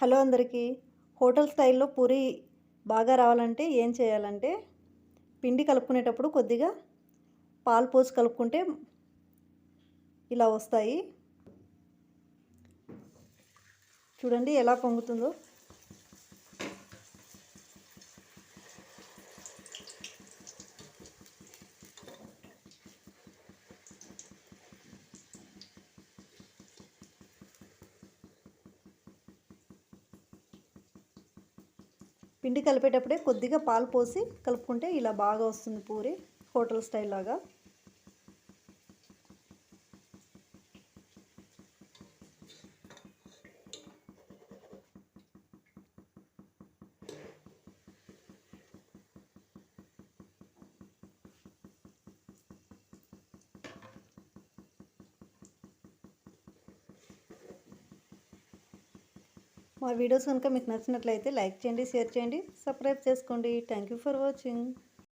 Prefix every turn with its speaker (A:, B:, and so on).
A: Hello అందరికీ. Hotel స్టైల్లో పూరి బాగా రావాలంటే ఏం చేయాలంటే, పిండి కలుపుకునేటప్పుడు కొద్దిగా పాలు పోసి కలుపుకుంటే ఇలా వస్తాయి. చూడండి ఎలా పొంగుతుందో. పిండి కలిపేటప్పుడే కొద్దిగా పాలు పోసి కలుపుకుంటే ఇలా బాగా వస్తుంది పూరి, హోటల్ స్టైల్ లాగా. మా వీడియోస్ కనుక మీకు నచ్చినట్లయితే లైక్ చేయండి, షేర్ చేయండి, సబ్స్క్రైబ్ చేసుకోండి. Thank you for watching.